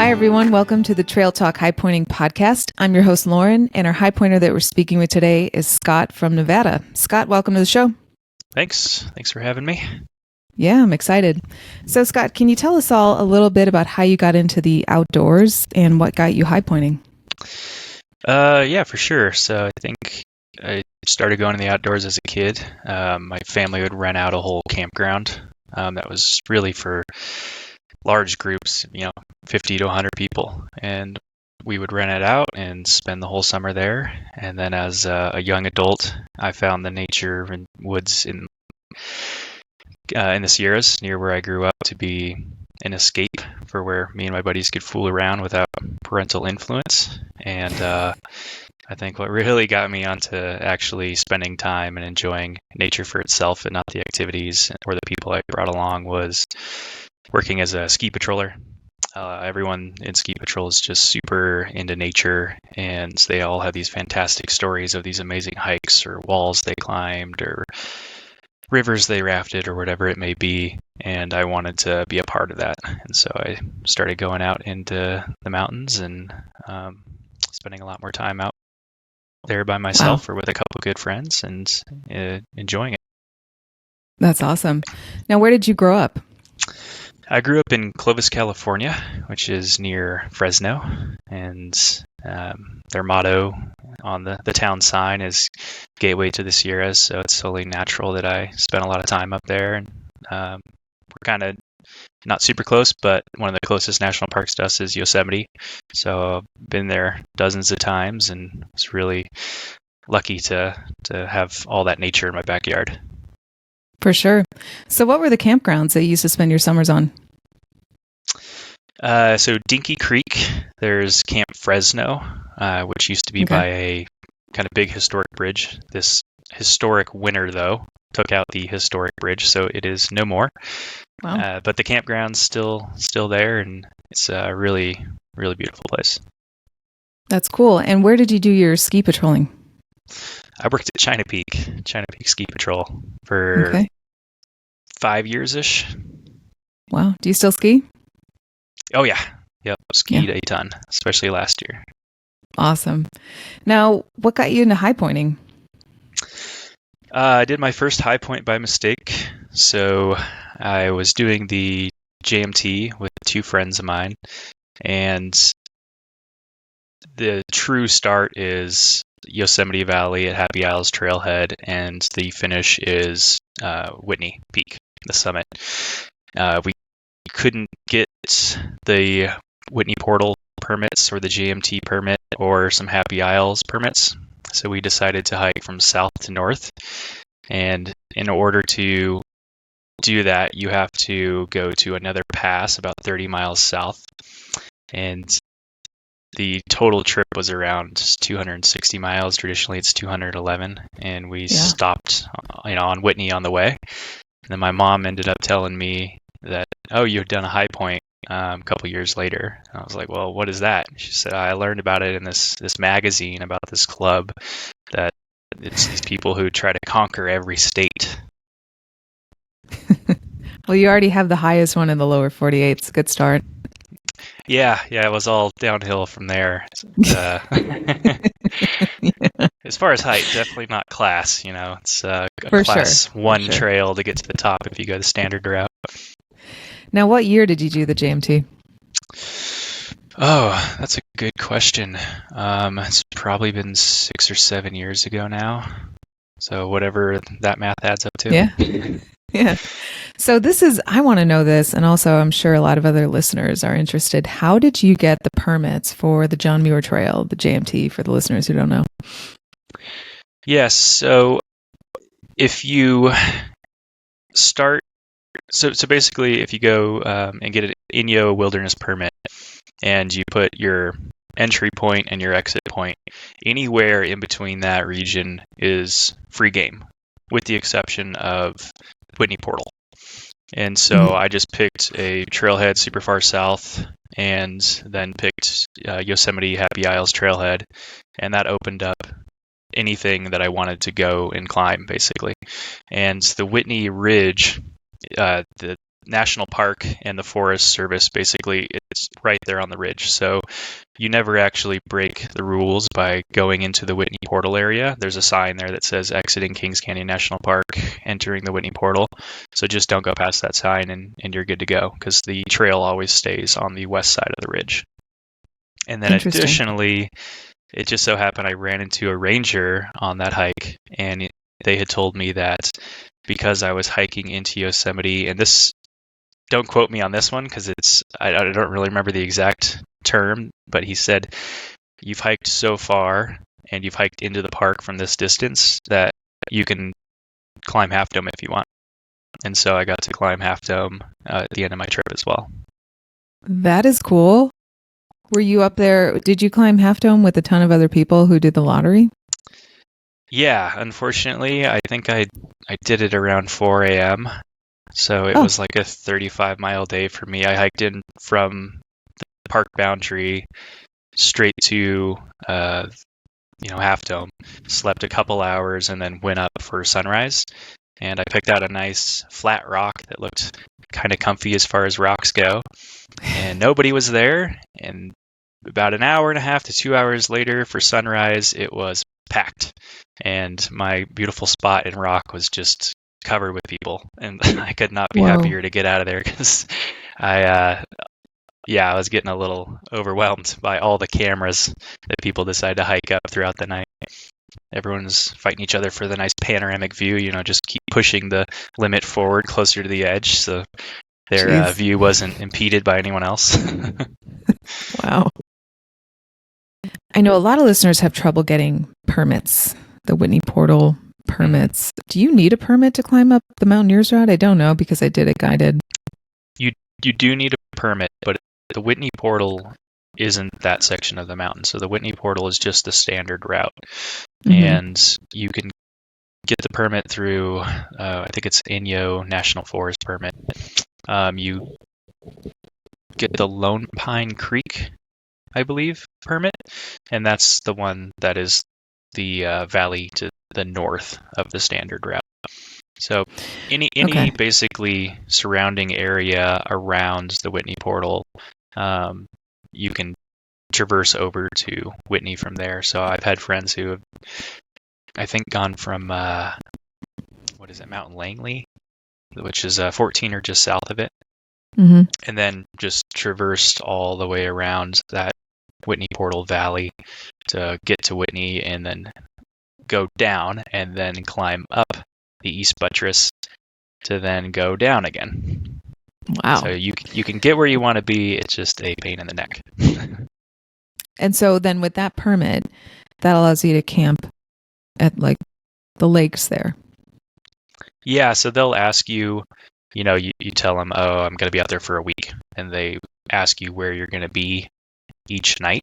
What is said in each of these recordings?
Hi, everyone. Welcome to the Trail Talk Highpointing podcast. I'm your host, Lauren, and our highpointer that we're speaking with today is Scott from Nevada. Scott, welcome to the show. Thanks for having me. Yeah, I'm excited. So, Scott, can you tell us all a little bit about how you got into the outdoors and what got you highpointing? Yeah, for sure. So I think I started going to the outdoors as a kid. My family would rent out a whole campground that was really for large groups, 50 to 100 people. And we would rent it out and spend the whole summer there. And then as a young adult, I found the nature and woods in the Sierras near where I grew up to be an escape for where me and my buddies could fool around without parental influence. And I think what really got me onto actually spending time and enjoying nature for itself and not the activities or the people I brought along was working as a ski patroller. Everyone in ski patrol is just super into nature, and they all have these fantastic stories of these amazing hikes or walls they climbed or rivers they rafted or whatever it may be. And I wanted to be a part of that. And so I started going out into the mountains and spending a lot more time out there by myself or with a couple of good friends and enjoying it. That's awesome. Now, where did you grow up? I grew up in Clovis, California, which is near Fresno, and their motto on the town sign is Gateway to the Sierras, so it's totally natural that I spent a lot of time up there. And we're kind of not super close, but one of the closest national parks to us is Yosemite, so I've been there dozens of times and was really lucky to have all that nature in my backyard. For sure. So what were the campgrounds that you used to spend your summers on? So Dinky Creek, there's Camp Fresno, which used to be by a kind of big historic bridge. This historic winter, though, took out the historic bridge, so it is no more. Wow. But the campground's still there, and it's a really, really beautiful place. That's cool. And where did you do your ski patrolling? I worked at China Peak Ski Patrol for 5 years-ish. Wow. Do you still ski? Oh, yeah. Yep. Skied a ton, especially last year. Awesome. Now, what got you into highpointing? I did my first high point by mistake. So I was doing the JMT with two friends of mine, and the true start is Yosemite Valley at Happy Isles Trailhead, and the finish is Whitney Peak, the summit. We couldn't get the Whitney Portal permits or the JMT permit or some Happy Isles permits, so we decided to hike from south to north. And in order to do that, you have to go to another pass about 30 miles south, and the total trip was around 260 miles. Traditionally, it's 211, and we stopped, on Whitney on the way. And then my mom ended up telling me that, "Oh, you had done a high point a couple years later." And I was like, "Well, what is that?" She said, "I learned about it in this magazine about this club that it's these people who try to conquer every state." Well, you already have the highest one in the lower 48. It's a good start. Yeah, it was all downhill from there. As far as height, definitely not class. It's a class 1 trail to get to the top if you go the standard route. Now, what year did you do the JMT? Oh, that's a good question. It's probably been 6 or 7 years ago now. So whatever that math adds up to. Yeah. So I want to know this, and also I'm sure a lot of other listeners are interested. How did you get the permits for the John Muir Trail, the JMT, for the listeners who don't know? Yes. So if you start, so basically if you go and get an Inyo wilderness permit and you put your entry point and your exit point, anywhere in between that region is free game, with the exception of Whitney Portal. And so I just picked a trailhead super far south and then picked Yosemite Happy Isles Trailhead, and that opened up anything that I wanted to go and climb, basically. And the Whitney Ridge, the national park and the Forest Service, basically, it's right there on the ridge. So you never actually break the rules by going into the Whitney Portal area. There's a sign there that says exiting Kings Canyon National Park, entering the Whitney Portal. So just don't go past that sign and you're good to go, because the trail always stays on the west side of the ridge. And then additionally, it just so happened I ran into a ranger on that hike, and they had told me that because I was hiking into Yosemite, and this, don't quote me on this one because I don't really remember the exact term, but he said, you've hiked so far and you've hiked into the park from this distance that you can climb Half Dome if you want. And so I got to climb Half Dome at the end of my trip as well. That is cool. Were you up there? Did you climb Half Dome with a ton of other people who did the lottery? Yeah, unfortunately, I think I did it around 4 a.m. So it was like a 35-mile day for me. I hiked in from the park boundary straight to Half Dome, slept a couple hours, and then went up for sunrise. And I picked out a nice flat rock that looked kind of comfy as far as rocks go. And nobody was there. And about an hour and a half to 2 hours later for sunrise, it was packed. And my beautiful spot in rock was just covered with people. And I could not be happier to get out of there, because I was getting a little overwhelmed by all the cameras that people decide to hike up throughout the night. Everyone's fighting each other for the nice panoramic view, just keep pushing the limit forward closer to the edge so their view wasn't impeded by anyone else. Wow. I know a lot of listeners have trouble getting permits, the Whitney Portal permits. Do you need a permit to climb up the Mountaineers Route? I don't know, because I did it guided. You do need a permit, but the Whitney Portal isn't that section of the mountain. So the Whitney Portal is just the standard route. Mm-hmm. And you can get the permit through, I think it's Inyo National Forest permit. You get the Lone Pine Creek, I believe, permit. And that's the one that is the valley to the north of the standard route. So any basically surrounding area around the Whitney Portal, you can traverse over to Whitney from there. So I've had friends who have, I think, gone from Mount Langley, which is 14 or just south of it, mm-hmm. and then just traversed all the way around that Whitney Portal Valley to get to Whitney, and then go down and then climb up the east buttress to then go down again. Wow. So you can get where you want to be. It's just a pain in the neck. And so then with that permit, that allows you to camp at like the lakes there. Yeah, so they'll ask you, you tell them, oh, I'm going to be out there for a week. And they ask you where you're going to be each night.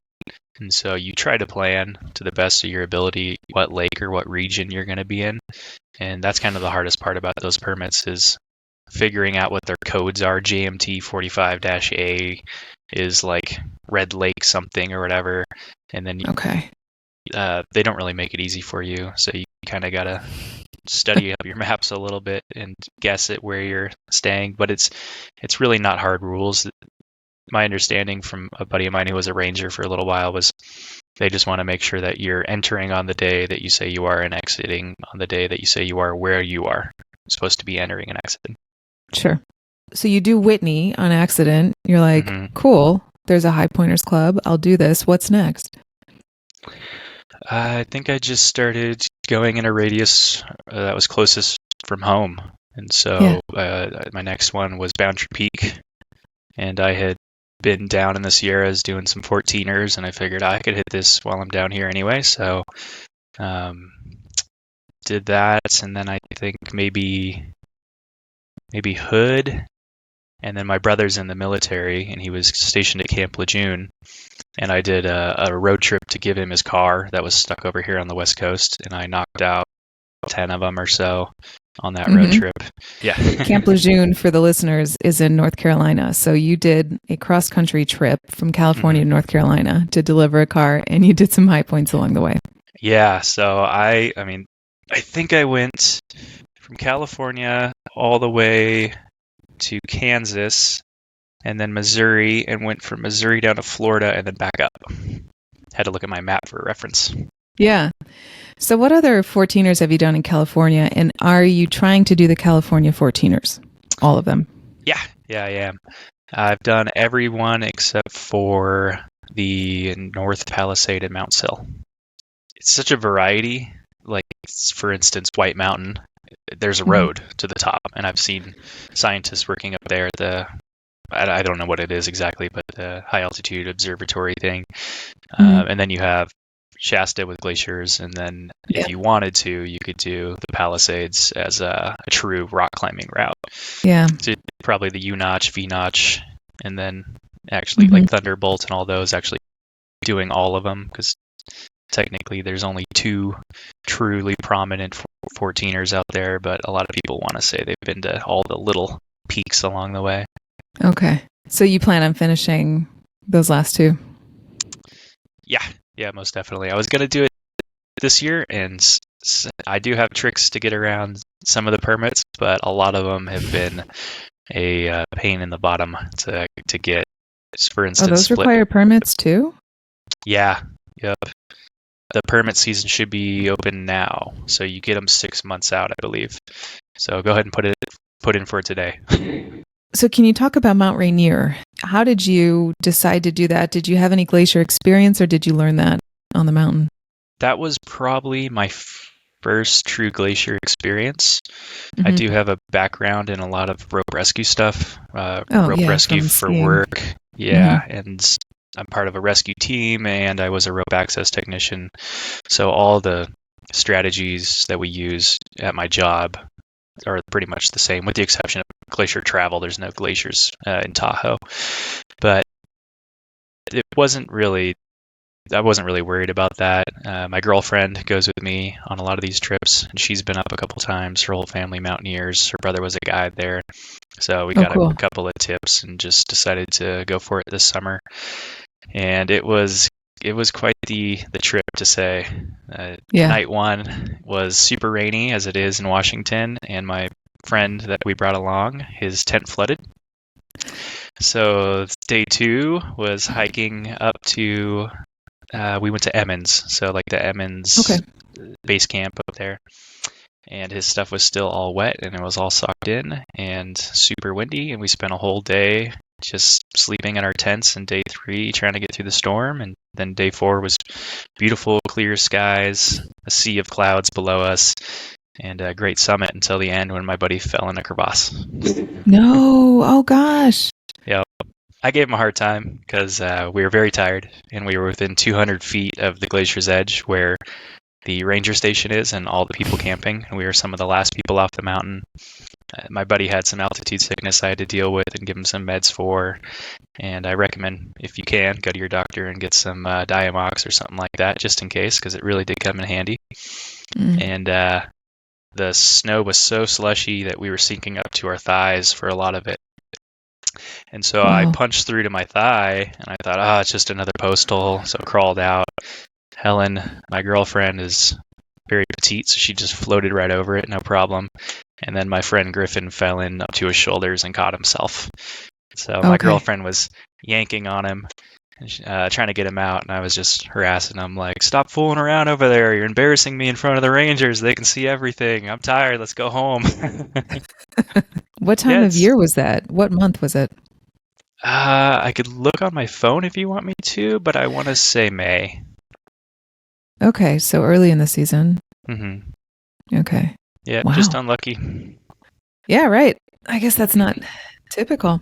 And so you try to plan to the best of your ability what lake or what region you're going to be in. And that's kind of the hardest part about those permits, is figuring out what their codes are. JMT 45-A is like Red Lake something or whatever. And then they don't really make it easy for you. So you kind of got to study up your maps a little bit and guess at where you're staying. But it's really not hard rules. My understanding from a buddy of mine who was a ranger for a little while was they just want to make sure that you're entering on the day that you say you are and exiting on the day that you say you are where you are supposed to be entering and exiting. Sure. So you do Whitney on accident. You're like, cool, there's a Highpointers Club. I'll do this. What's next? I think I just started going in a radius that was closest from home. And so my next one was Boundary Peak. And I had been down in the Sierras doing some 14ers, and I figured I could hit this while I'm down here anyway. So did that, and then I think maybe Hood. And then my brother's in the military, and he was stationed at Camp Lejeune. And I did a road trip to give him his car that was stuck over here on the West Coast, and I knocked out 10 of them or so on that road trip. Yeah. Camp Lejeune, for the listeners, is in North Carolina. So you did a cross-country trip from California to North Carolina to deliver a car, and you did some high points along the way. Yeah. So I think I went from California all the way to Kansas and then Missouri, and went from Missouri down to Florida and then back up. Had to look at my map for reference. Yeah. So what other 14ers have you done in California? And are you trying to do the California 14ers? All of them? Yeah, I am. I've done every one except for the North Palisade and Mount Sill. It's such a variety. Like, for instance, White Mountain, there's a road to the top, and I've seen scientists working up there at the, I don't know what it is exactly, but the high altitude observatory thing. And then you have Shasta with glaciers, and then if you wanted to, you could do the Palisades as a true rock climbing route. Yeah. So probably the U-Notch, V-Notch, and then actually like Thunderbolt and all those, actually doing all of them, because technically there's only 2 truly prominent 14ers out there, but a lot of people want to say they've been to all the little peaks along the way. Okay. So you plan on finishing those last 2? Yeah, most definitely. I was going to do it this year, and I do have tricks to get around some of the permits, but a lot of them have been a pain in the bottom to get. For instance, those require permits too? Yeah. Yep. The permit season should be open now, so you get them 6 months out, I believe. So go ahead and put in for it today. So can you talk about Mount Rainier? How did you decide to do that? Did you have any glacier experience, or did you learn that on the mountain? That was probably my first true glacier experience. I do have a background in a lot of rope rescue stuff, rope rescue for work. Yeah, and I'm part of a rescue team, and I was a rope access technician. So all the strategies that we use at my job are pretty much the same, with the exception of glacier travel. There's no glaciers in Tahoe, but I wasn't really worried about that. My girlfriend goes with me on a lot of these trips, and she's been up a couple times. Her whole family mountaineers. Her brother was a guide there, so we got a couple of tips and just decided to go for it this summer. And it was quite the trip, to say. Night 1 was super rainy, as it is in Washington, and my friend that we brought along, his tent flooded. So day 2 was hiking up to, we went to Emmons, so like the Emmons base camp up there. And his stuff was still all wet, and it was all socked in and super windy, and we spent a whole day just sleeping in our tents, and day 3 trying to get through the storm, and then day 4 was beautiful clear skies, a sea of clouds below us, and a great summit until the end when my buddy fell in a crevasse. No, oh gosh. Yeah, I gave him a hard time because we were very tired, and we were within 200 feet of the glacier's edge where the ranger station is and all the people camping, and we were some of the last people off the mountain. My buddy had some altitude sickness I had to deal with and give him some meds for, and I recommend, if you can, go to your doctor and get some Diamox or something like that, just in case, because it really did come in handy. And the snow was so slushy that we were sinking up to our thighs for a lot of it. And so I punched through to my thigh, and I thought, it's just another posthole, so I crawled out. Helen, my girlfriend, is very petite, so she just floated right over it, no problem. And then my friend Griffin fell in up to his shoulders and caught himself. So my girlfriend was yanking on him, trying to get him out, and I was just harassing him, like, stop fooling around over there. You're embarrassing me in front of the rangers. They can see everything. I'm tired. Let's go home. What time of year was that? What month was it? I could look on my phone if you want me to, but I want to say May. Okay, so early in the season. Okay. Yeah, just unlucky. Yeah, right. I guess that's not typical.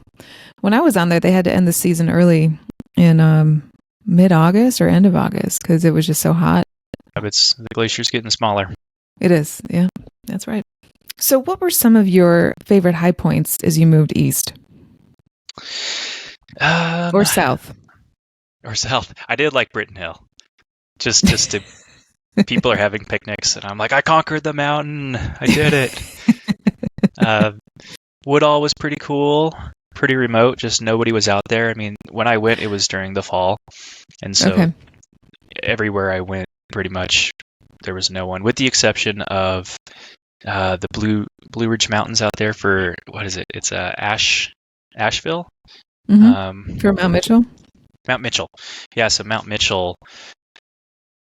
When I was on there, they had to end the season early in mid-August or end of August because it was just so hot. The glacier's getting smaller. It is. Yeah, that's right. So what were some of your favorite high points as you moved east? Or south? Or south. I did like Britton Hill. Just to... People are having picnics, and I'm like, I conquered the mountain. I did it. Woodall was pretty cool, pretty remote. Just nobody was out there. I mean, when I went, it was during the fall. And so everywhere I went, pretty much, there was no one, with the exception of the Blue Ridge Mountains out there for what is it? It's Asheville, For Mount Mitchell? Mount Mitchell. Yeah, so Mount Mitchell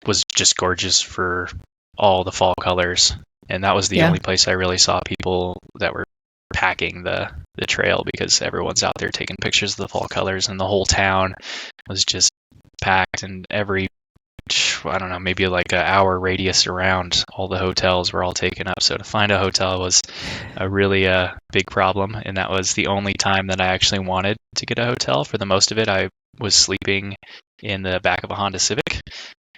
was just gorgeous for all the fall colors, and that was the Yeah. only place I really saw people that were packing the trail because everyone's out there taking pictures of the fall colors, and the whole town was just packed, and every I don't know, maybe like an hour radius around, all the hotels were all taken up. So to find a hotel was a really big problem, and that was the only time that I actually wanted to get a hotel. For the most of it, I was sleeping in the back of a Honda Civic.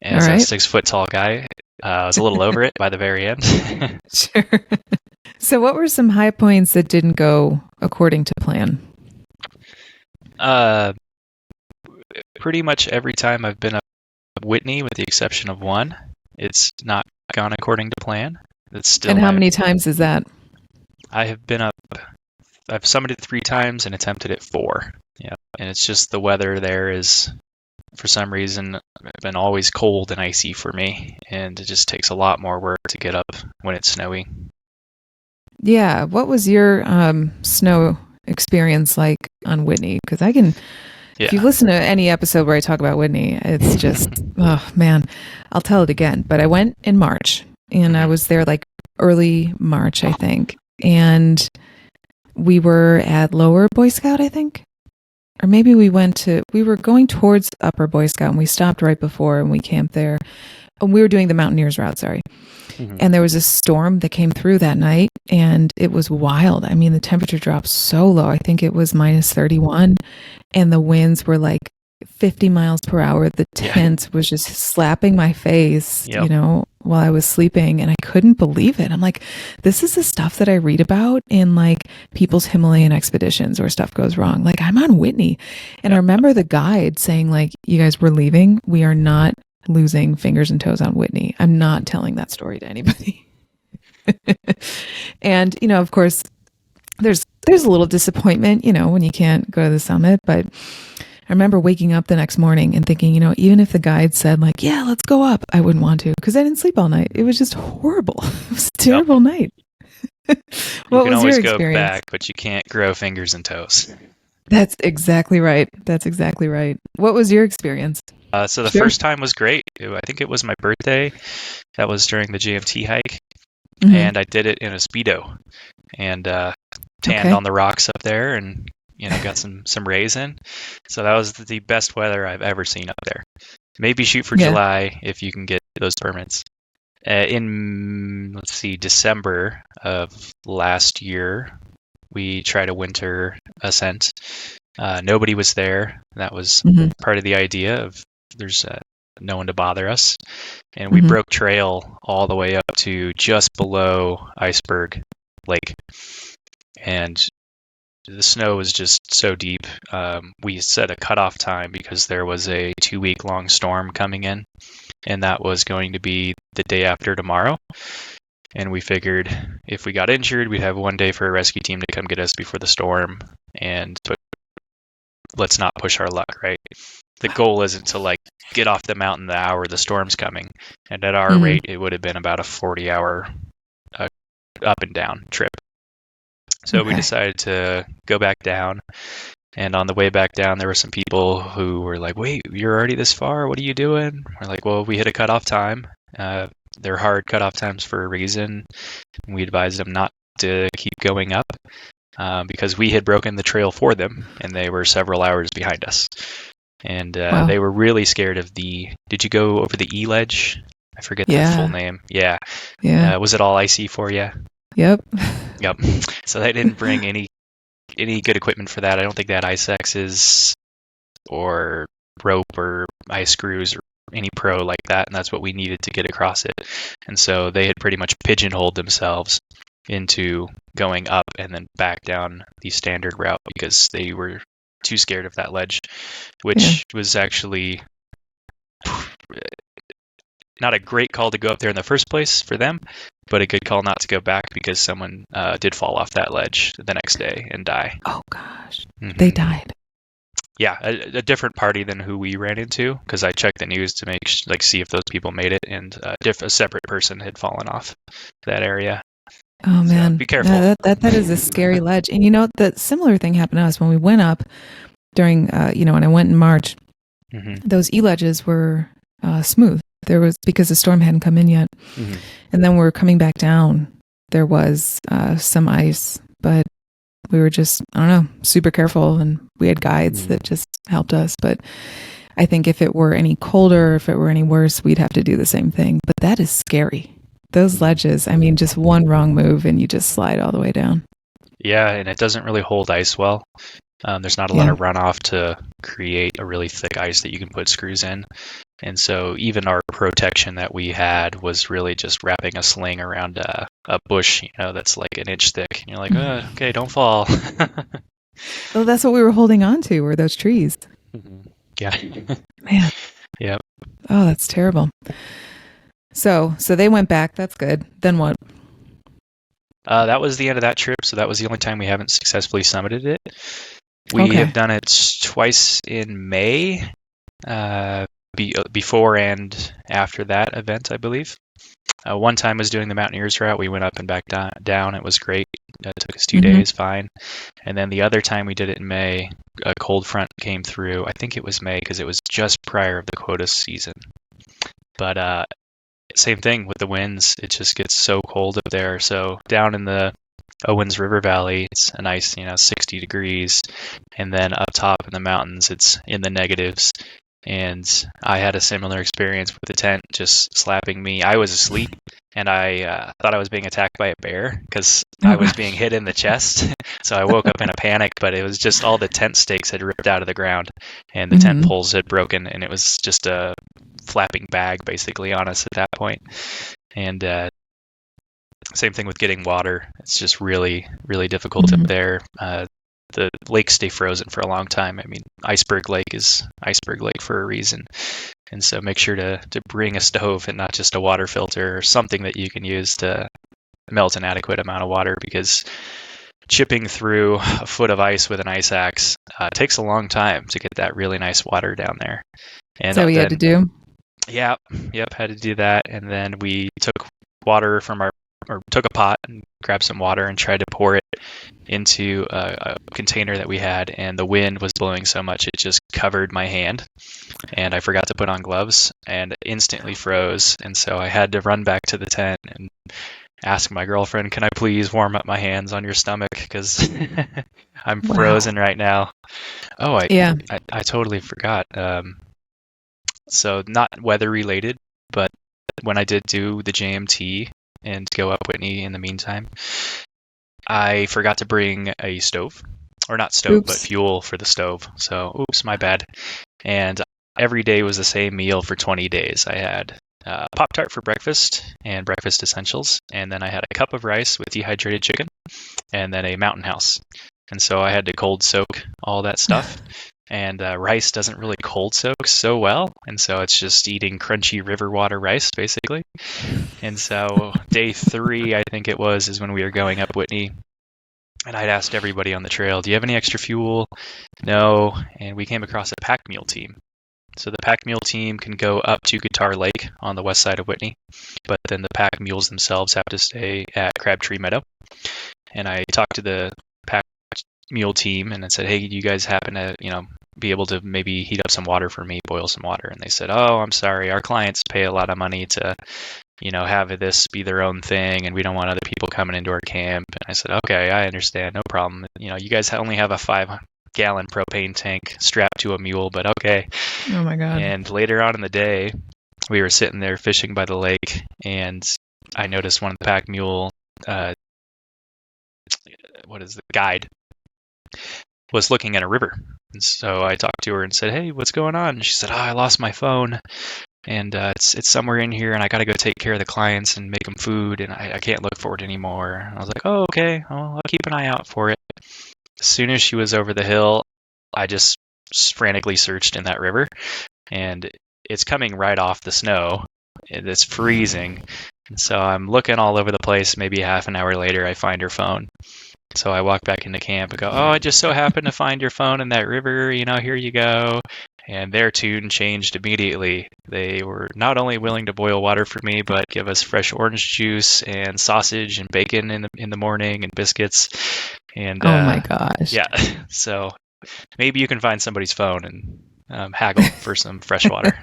As All a right. 6-foot tall guy, I was a little over it by the very end. Sure. So, what were some high points that didn't go according to plan? Pretty much every time I've been up Whitney, with the exception of one, it's not gone according to plan. It's still And how many times is that? I have been up. I've summited 3 times and attempted it 4. Yeah, and it's just the weather there is, for some reason, been always cold and icy for me, and it just takes a lot more work to get up when it's snowy. Yeah. What was your snow experience like on Whitney? Because if you Yeah. listen to any episode where I talk about Whitney, it's just, oh man, I'll tell it again. But I went in March and I was there like early March, I think. And we were at Lower Boy Scout, I think. Or maybe we were going towards Upper Boy Scout and we stopped right before and we camped there. And we were doing the Mountaineers route, sorry. And there was a storm that came through that night and it was wild. I mean, the temperature dropped so low. I think it was minus 31 and the winds were like 50 miles per hour. The tent was just slapping my face, while I was sleeping, and I couldn't believe it. I'm like, this is the stuff that I read about in like people's Himalayan expeditions where stuff goes wrong. Like, I'm on Whitney. And I remember the guide saying, like, you guys, we're leaving. We are not losing fingers and toes on Whitney. I'm not telling that story to anybody. And, of course, there's a little disappointment, when you can't go to the summit. But I remember waking up the next morning and thinking, even if the guide said like, yeah, let's go up, I wouldn't want to because I didn't sleep all night. It was just horrible. It was a terrible night. What was your experience? You can always go back, but you can't grow fingers and toes. That's exactly right. What was your experience? So the first time was great. I think it was my birthday. That was during the GMT hike. And I did it in a Speedo and tanned on the rocks up there and, got some rays in. So that was the best weather I've ever seen up there. Maybe shoot for July if you can get those permits. In, December of last year, we tried a winter ascent. Nobody was there. That was part of the idea of there's no one to bother us. And we broke trail all the way up to just below Iceberg Lake. And the snow was just so deep. We set a cutoff time because there was a 2-week-long storm coming in. And that was going to be the day after tomorrow. And we figured if we got injured, we'd have one day for a rescue team to come get us before the storm. But let's not push our luck, right? The goal isn't to get off the mountain the hour the storm's coming. And at our rate, it would have been about a 40-hour up and down trip. So we decided to go back down. And on the way back down, there were some people who were like, wait, you're already this far? What are you doing? We're like, well, we hit a cutoff time. They're hard cutoff times for a reason. We advised them not to keep going up because we had broken the trail for them, and they were several hours behind us. And they were really scared of did you go over the E-ledge? I forget the full name. Yeah. Was it all icy for you? Yep. So they didn't bring any good equipment for that. I don't think they had ice axes or rope or ice screws or any pro like that, and that's what we needed to get across it. And so they had pretty much pigeonholed themselves into going up and then back down the standard route because they were too scared of that ledge, which was actually not a great call to go up there in the first place for them, but a good call not to go back because someone did fall off that ledge the next day and die. Oh gosh, they died. Yeah, a different party than who we ran into because I checked the news to see if those people made it, and a separate person had fallen off that area. Oh So man, be careful. that is a scary ledge. And the similar thing happened to us when we went up during, when I went in March. Hmm. Those ledges were smooth. There was, because the storm hadn't come in yet, Hmm. and then we're coming back down. There was some ice, but we were just, I don't know, super careful, and we had guides that just helped us. But I think if it were any colder, if it were any worse, we'd have to do the same thing. But that is scary. Those ledges, I mean, just one wrong move and you just slide all the way down. Yeah, and it doesn't really hold ice well. There's not a lot of runoff to create a really thick ice that you can put screws in. And so even our protection that we had was really just wrapping a sling around a bush, that's like an inch thick. And you're like, okay, don't fall. Well, that's what we were holding on to, were those trees. Yeah. Man. Yep. Oh, that's terrible. So they went back. That's good. Then what? That was the end of that trip. So that was the only time we haven't successfully summited it. We have done it twice in May, before and after that event, I believe. One time was doing the Mountaineers route. We went up and back down. It was great. It took us 2 days, fine. And then the other time we did it in May, a cold front came through. I think it was May because it was just prior of the quota season. But same thing with the winds. It just gets so cold up there. So down in the Owens River Valley, it's a nice, 60 degrees. And then up top in the mountains, it's in the negatives. And I had a similar experience with the tent just slapping me. I was asleep, and I thought I was being attacked by a bear because I was being hit in the chest. So I woke up in a panic, but it was just all the tent stakes had ripped out of the ground, and the tent poles had broken, and it was just a flapping bag basically on us at that point. And same thing with getting water. It's just really, really difficult up there. The lakes stay frozen for a long time. I mean, Iceberg Lake is Iceberg Lake for a reason. And so make sure to bring a stove and not just a water filter or something that you can use to melt an adequate amount of water, because chipping through a foot of ice with an ice axe takes a long time to get that really nice water down there. And so we had to do? Yep, had to do that. And then we took water took a pot and grabbed some water and tried to pour it into a container that we had, and the wind was blowing so much it just covered my hand, and I forgot to put on gloves and instantly froze. And so I had to run back to the tent and ask my girlfriend, can I please warm up my hands on your stomach, because I'm frozen right now. I totally forgot. So not weather related, but when I did do the JMT and go up Whitney in the meantime, I forgot to bring a stove, or not stove, but fuel for the stove. So, oops, my bad. And every day was the same meal for 20 days. I had Pop-Tart for breakfast and breakfast essentials, and then I had a cup of rice with dehydrated chicken, and then a Mountain House. And so I had to cold soak all that stuff. And rice doesn't really cold soak so well, and so it's just eating crunchy river water rice, basically. And so day 3, I think it was, is when we were going up Whitney, and I'd asked everybody on the trail, do you have any extra fuel? No. And we came across a pack mule team. So the pack mule team can go up to Guitar Lake on the west side of Whitney, but then the pack mules themselves have to stay at Crabtree Meadow. And I talked to the pack mule team and I said, hey, do you guys happen to, be able to maybe heat up some water for me, boil some water? And they said, oh, I'm sorry, our clients pay a lot of money to, have this be their own thing, and we don't want other people coming into our camp. And I said, okay, I understand, no problem. You guys only have a 5-gallon propane tank strapped to a mule, but okay. Oh my God. And later on in the day, we were sitting there fishing by the lake, and I noticed one of the pack mule, guide, was looking at a river. And so I talked to her and said, hey, what's going on? And she said, I lost my phone, and it's somewhere in here, and I got to go take care of the clients and make them food, and I can't look for it anymore. And I was like, oh, okay, I'll keep an eye out for it. As soon as she was over the hill, I just frantically searched in that river, and it's coming right off the snow. It's freezing. And so I'm looking all over the place. Maybe half an hour later, I find her phone. So I walk back into camp and go, oh, I just so happened to find your phone in that river. Here you go. and their tune changed immediately. They were not only willing to boil water for me, but give us fresh orange juice and sausage and bacon in the morning and biscuits. And Oh my gosh. yeah, so maybe you can find somebody's phone and haggle for some fresh water.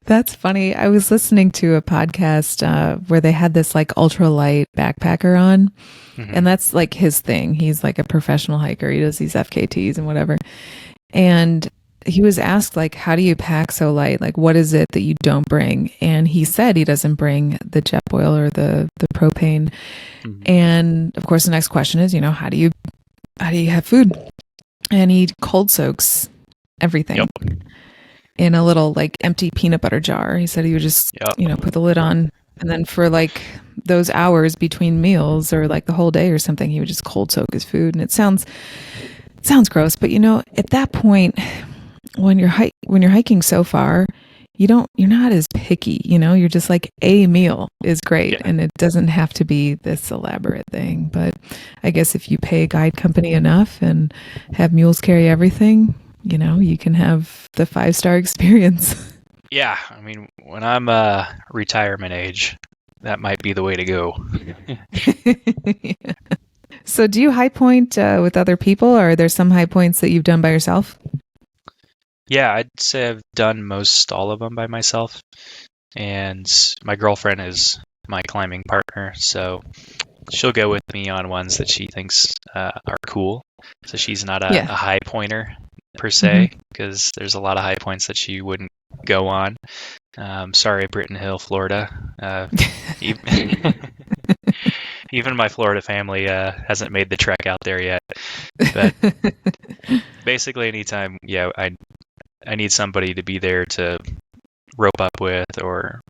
That's funny. I was listening to a podcast where they had this like ultralight backpacker on, and that's like his thing. He's like a professional hiker. He does these FKTs and whatever. And he was asked like, how do you pack so light? Like, what is it that you don't bring? And he said he doesn't bring the jet oil or the propane. And of course, the next question is, how do you have food? And he cold soaks everything. Yep. In a little like empty peanut butter jar. He said he would just, put the lid on, and then for like those hours between meals or like the whole day or something, he would just cold soak his food. And it sounds gross, but at that point, when you're hiking so far, you're not as picky. You're just like, a meal is great, and it doesn't have to be this elaborate thing. But I guess if you pay a guide company enough and have mules carry everything, you can have the 5-star experience. Yeah, I mean, when I'm retirement age, that might be the way to go. Yeah. So do you high point with other people, or are there some high points that you've done by yourself? Yeah, I'd say I've done most all of them by myself. And my girlfriend is my climbing partner, so she'll go with me on ones that she thinks are cool. So she's not a high pointer per se, because there's a lot of high points that she wouldn't go on. Sorry, Britton Hill, Florida. Even my Florida family hasn't made the trek out there yet. But basically, anytime, I need somebody to be there to rope up with, or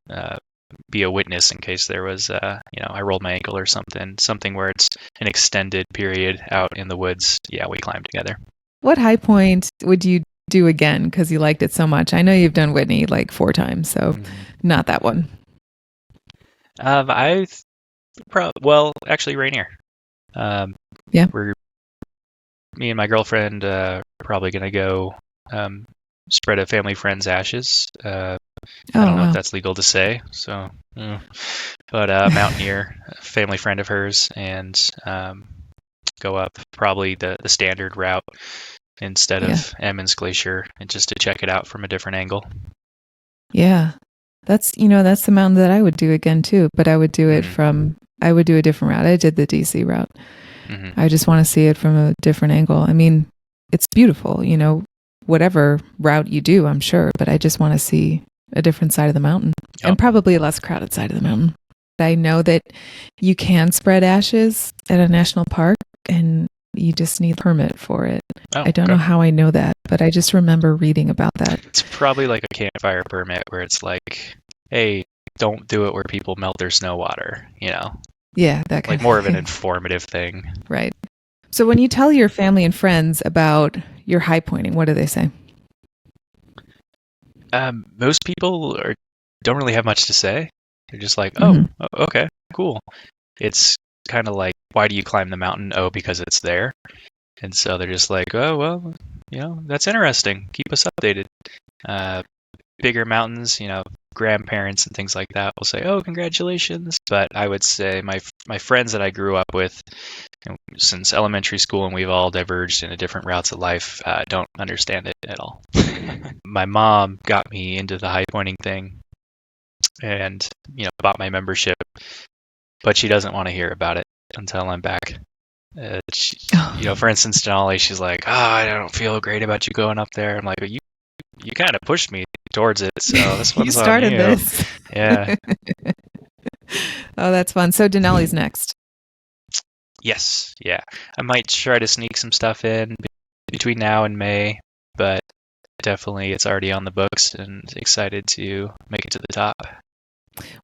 be a witness in case there was, I rolled my ankle or something where it's an extended period out in the woods. Yeah, we climb together. What high point would you do again because you liked it so much? I know you've done Whitney like 4 times, so not that one. Actually, Rainier. Me and my girlfriend probably going to go spread a family friend's ashes. I don't know if that's legal to say. So, but Mountaineer, a family friend of hers, and go up probably the standard route instead of Emmons Glacier, and just to check it out from a different angle. Yeah, that's the mountain that I would do again too. But I would do it I would do a different route. I did the DC route. I just want to see it from a different angle. I mean, it's beautiful, whatever route you do, I'm sure, but I just want to see a different side of the mountain, and probably a less crowded side of the mountain. I know that you can spread ashes at a national park, and you just need a permit for it. I don't know how I know that, but I just remember reading about that. It's probably like a campfire permit where it's like, hey, don't do it where people melt their snow water, Yeah, that kind like more of an informative thing. Right. So when you tell your family and friends about your high pointing, what do they say? Most people don't really have much to say. They're just like, oh, okay, cool. It's kind of like, why do you climb the mountain? Oh, because it's there. And so they're just like, oh, well, that's interesting. Keep us updated. Bigger mountains, grandparents and things like that will say, oh, congratulations. But I would say my friends that I grew up with since elementary school, and we've all diverged into different routes of life, don't understand it at all. My mom got me into the high pointing thing and, bought my membership, but she doesn't want to hear about it until I'm back. For instance, Denali, she's like, oh, I don't feel great about you going up there. I'm like, you kind of pushed me towards it, so this one's you started on you. This. Yeah. Oh, that's fun. So Denali's next. Yes, yeah. I might try to sneak some stuff in between now and May, but definitely it's already on the books, and excited to make it to the top.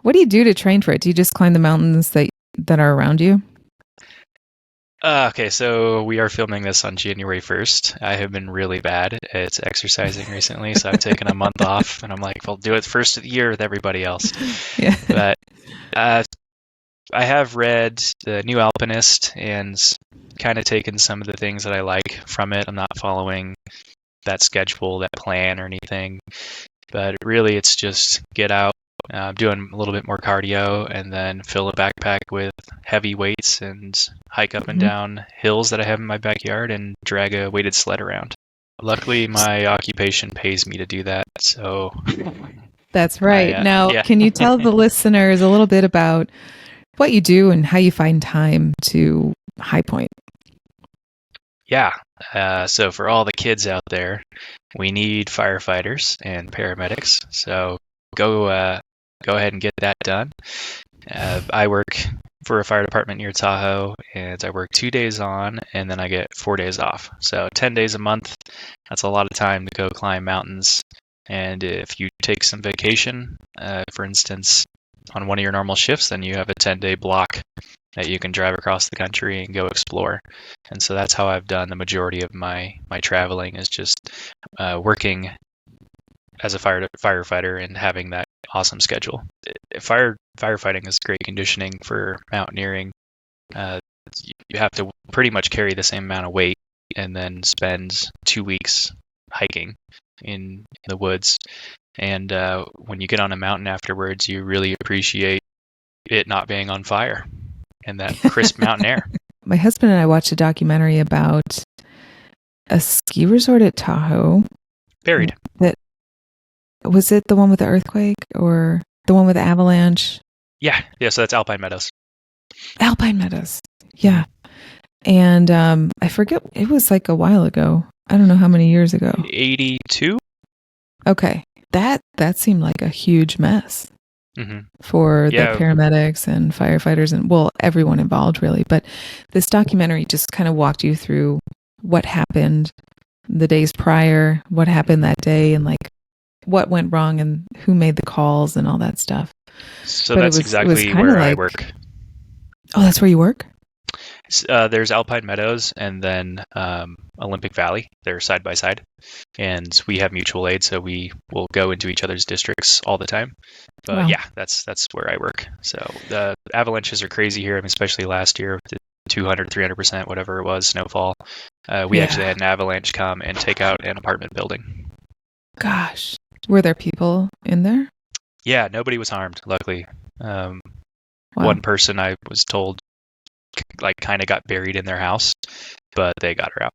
What do you do to train for it? Do you just climb the mountains that are around you? Okay, so we are filming this on January 1st. I have been really bad at exercising recently, so I've taken a month off, and I'm like, I'll do it first of the year with everybody else. Yeah. But I have read The New Alpinist and kind of taken some of the things that I like from it. I'm not following that schedule, that plan, or anything. But really, it's just get out, doing a little bit more cardio, and then fill a backpack with heavy weights and hike up and down hills that I have in my backyard and drag a weighted sled around. Luckily, my occupation pays me to do that, so... That's right. Now, can you tell the listeners a little bit about what you do and how you find time to high point? Yeah. So for all the kids out there, we need firefighters and paramedics. So go ahead and get that done. I work for a fire department near Tahoe, and I work 2 days on, and then I get 4 days off. So 10 days a month. That's a lot of time to go climb mountains. And if you take some vacation, for instance, on one of your normal shifts, then you have a 10-day block that you can drive across the country and go explore. And so that's how I've done the majority of my traveling, is just working as a firefighter and having that awesome schedule. Firefighting is great conditioning for mountaineering. You have to pretty much carry the same amount of weight and then spend 2 weeks hiking in the woods. And when you get on a mountain afterwards, you really appreciate it not being on fire and that crisp mountain air. My husband and I watched a documentary about a ski resort at Tahoe. Buried. Was it the one with the earthquake or the one with the avalanche? Yeah. So that's Alpine Meadows. Alpine Meadows. Yeah. And I forget, it was like a while ago. I don't know how many years ago. 82? Okay. That seemed like a huge mess for the paramedics and firefighters and, well, everyone involved really. But this documentary just kind of walked you through what happened the days prior, what happened that day, and like what went wrong and who made the calls and all that stuff. So that's exactly where I work. Oh, that's where you work? There's Alpine Meadows and then Olympic Valley. They're side by side, and we have mutual aid, so we will go into each other's districts all the time. But wow. Yeah, that's where I work. So the avalanches are crazy here. I mean, especially last year, with the 200, 300%, whatever it was, snowfall. We actually had an avalanche come and take out an apartment building. Gosh, were there people in there? Yeah, nobody was harmed, luckily. Wow. One person, I was told, like kind of got buried in their house, but they got her out.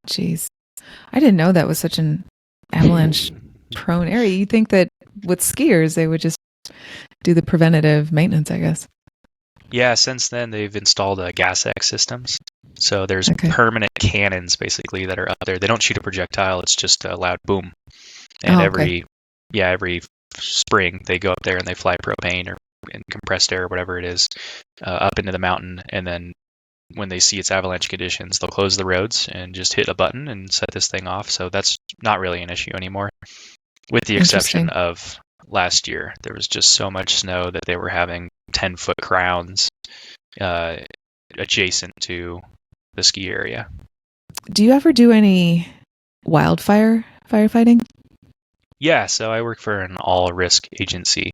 Jeez. I didn't know that was such an avalanche prone area. You'd think that with skiers, they would just do the preventative maintenance, I guess. Yeah, since then they've installed gas X systems. So there's permanent cannons basically that are up there. They don't shoot a projectile, it's just a loud boom. And every spring they go up there and they fly propane or in compressed air or whatever it is up into the mountain, and then when they see its avalanche conditions, they'll close the roads and just hit a button and set this thing off. So that's not really an issue anymore, with the exception of last year. There was just so much snow that they were having 10-foot crowns adjacent to the ski area. Do you ever do any wildfire firefighting? Yeah, so I work for an all-risk agency.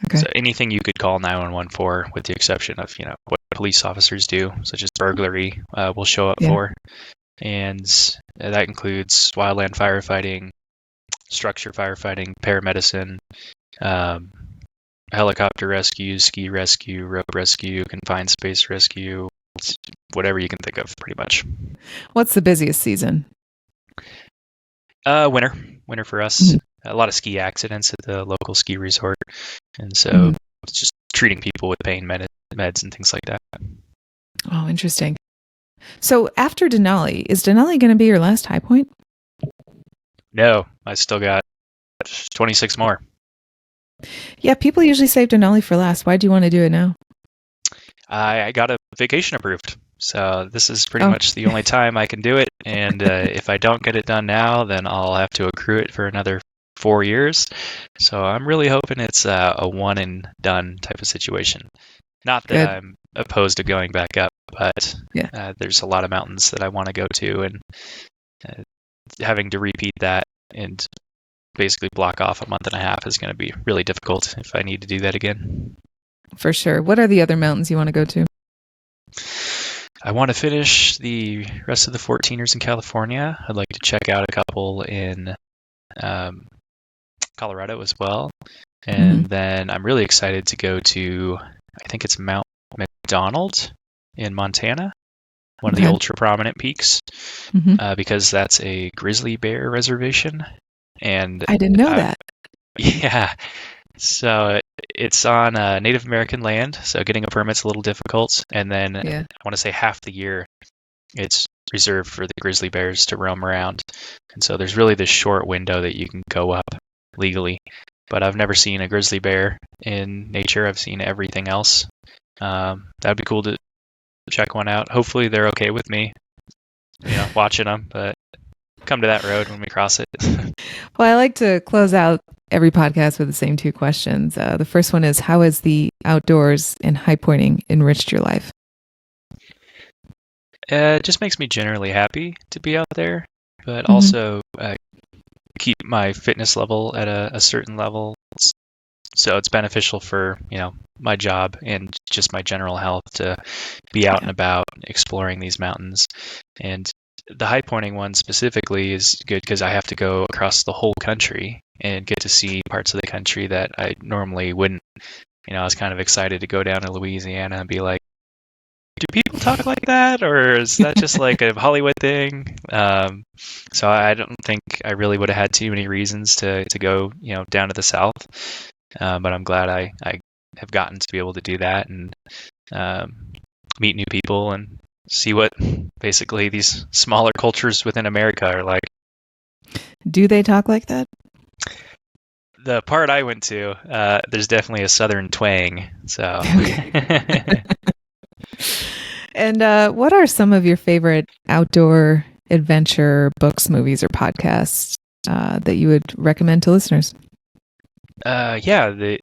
Okay. So anything you could call 911 for, with the exception of, what police officers do, such as burglary, will show up for. And that includes wildland firefighting, structure firefighting, paramedicine, helicopter rescue, ski rescue, rope rescue, confined space rescue, whatever you can think of, pretty much. What's the busiest season? Winter for us. Mm-hmm. A lot of ski accidents at the local ski resort, and so it's just treating people with pain meds and things like that. Oh, interesting. So after Denali, is Denali going to be your last high point? No, I still got 26 more. Yeah, people usually save Denali for last. Why do you want to do it now? I got a vacation approved. So this is pretty much the only time I can do it. And if I don't get it done now, then I'll have to accrue it for another 4 years. So I'm really hoping it's a one and done type of situation. Not that I'm opposed to going back up, but there's a lot of mountains that I want to go to, and having to repeat that and basically block off a month and a half is going to be really difficult if I need to do that again. For sure. What are the other mountains you want to go to? I want to finish the rest of the 14ers in California. I'd like to check out a couple in um, Colorado as well. Mhm. And then I'm really excited to go to, I think it's Mount McDonald in Montana, one of the Okay. ultra prominent peaks, Hmm. because that's a grizzly bear reservation. And I didn't know uh, that. yeah, so it's on Native American land, so getting a permit's a little difficult. And then I Yeah. want to say half the year it's reserved for the grizzly bears to roam around. And so there's really this short window that you can go up legally. But I've never seen a grizzly bear in nature. I've seen everything else. That'd be cool to check one out. Hopefully they're okay with me, watching them, but come to that road when we cross it. Well, I like to close out every podcast with the same two questions. The first one is, how has the outdoors and highpointing enriched your life? It just makes me generally happy to be out there, but Mhm. also keep my fitness level at a certain level. So it's beneficial for, my job and just my general health to be out and Yeah. about exploring these mountains. And the high pointing one specifically is good because I have to go across the whole country and get to see parts of the country that I normally wouldn't. I was kind of excited to go down to Louisiana and be like, do people talk like that, or is that just like a Hollywood thing? So I don't think I really would have had too many reasons to go, down to the South. But I'm glad I have gotten to be able to do that and meet new people and see what basically these smaller cultures within America are like. Do they talk like that? The part I went to, there's definitely a southern twang. So And what are some of your favorite outdoor adventure books, movies, or podcasts that you would recommend to listeners? yeah,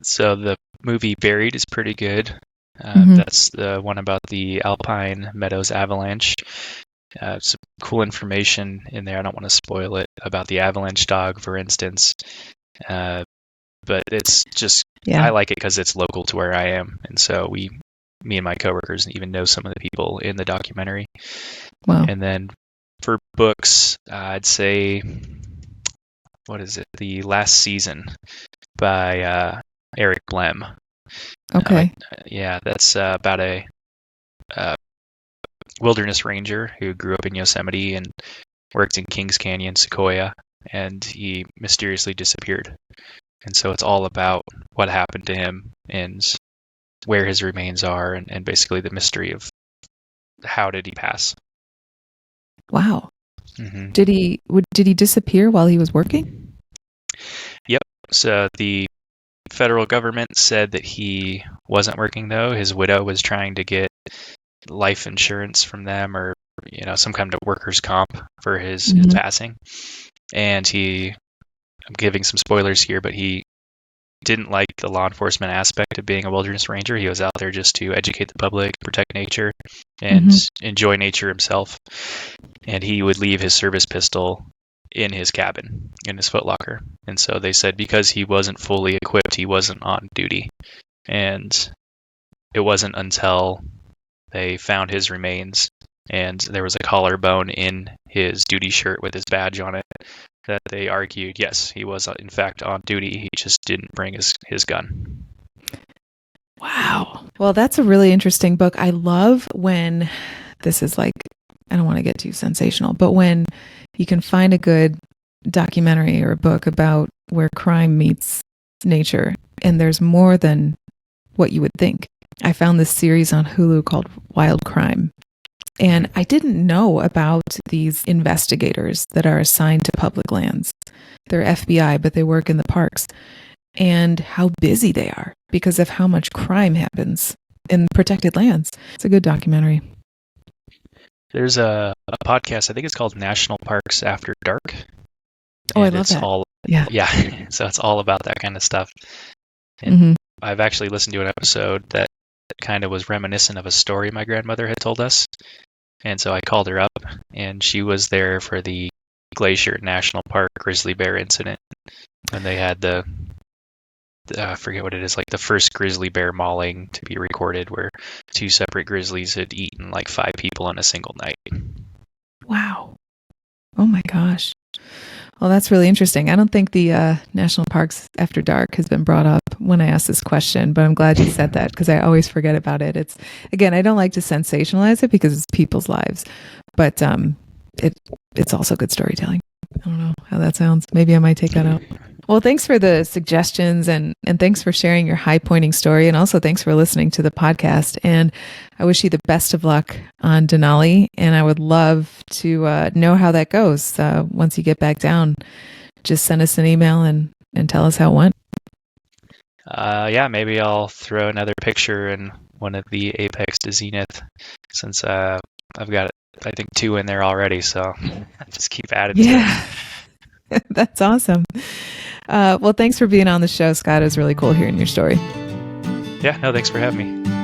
so the movie Buried is pretty good. Mhm. That's the one about the Alpine Meadows avalanche. Some cool information in there. I don't want to spoil it about the avalanche dog, for instance. But it's just, Yeah. I like it because it's local to where I am. And so me and my coworkers even know some of the people in the documentary. Wow. And then for books, I'd say, what is it? The Last Season by Eric Blem. Okay. Yeah, that's about a uh, wilderness ranger who grew up in Yosemite and worked in Kings Canyon, Sequoia, and he mysteriously disappeared. And so it's all about what happened to him and where his remains are, and basically the mystery of how did he pass. Wow. Hmm. Did he disappear while he was working? Yep. So the federal government said that he wasn't working, though. His widow was trying to get life insurance from them, or some kind of workers' comp for his Mhm. passing. And I'm giving some spoilers here, but he didn't like the law enforcement aspect of being a wilderness ranger. He was out there just to educate the public, protect nature, and Mhm. enjoy nature himself. And he would leave his service pistol in his cabin, in his footlocker. And so they said because he wasn't fully equipped, he wasn't on duty. And it wasn't until they found his remains and there was a collarbone in his duty shirt with his badge on it that they argued, yes, he was in fact on duty. He just didn't bring his gun. Wow. Well, that's a really interesting book. I love when this is like, I don't want to get too sensational, but when you can find a good documentary or a book about where crime meets nature and there's more than what you would think. I found this series on Hulu called Wild Crime. And I didn't know about these investigators that are assigned to public lands. They're FBI, but they work in the parks, and how busy they are because of how much crime happens in protected lands. It's a good documentary. There's a podcast, I think it's called National Parks After Dark. Oh, I And love it's that. all, Yeah. so it's all about that kind of stuff. And Mhm. I've actually listened to an episode that kind of was reminiscent of a story my grandmother had told us. And so I called her up, and she was there for the Glacier National Park grizzly bear incident when they had the I forget what it is, like the first grizzly bear mauling to be recorded, where two separate grizzlies had eaten like 5 people in a single night. Wow. Oh my gosh. Well, that's really interesting. I don't think the National Parks After Dark has been brought up when I asked this question, but I'm glad you said that because I always forget about it. It's, again, I don't like to sensationalize it because it's people's lives, but it's also good storytelling. I don't know how that sounds. Maybe I might take that out. Well, thanks for the suggestions and thanks for sharing your high pointing story. And also thanks for listening to the podcast. And I wish you the best of luck on Denali. And I would love to know how that goes once you get back down. Just send us an email and tell us how it went. Yeah, maybe I'll throw another picture in one of the Apex to Zenith since I've got, I think, 2 in there already. So just keep adding to it. That's awesome. Well, thanks for being on the show, Scott. It was really cool hearing your story. Yeah, no, thanks for having me.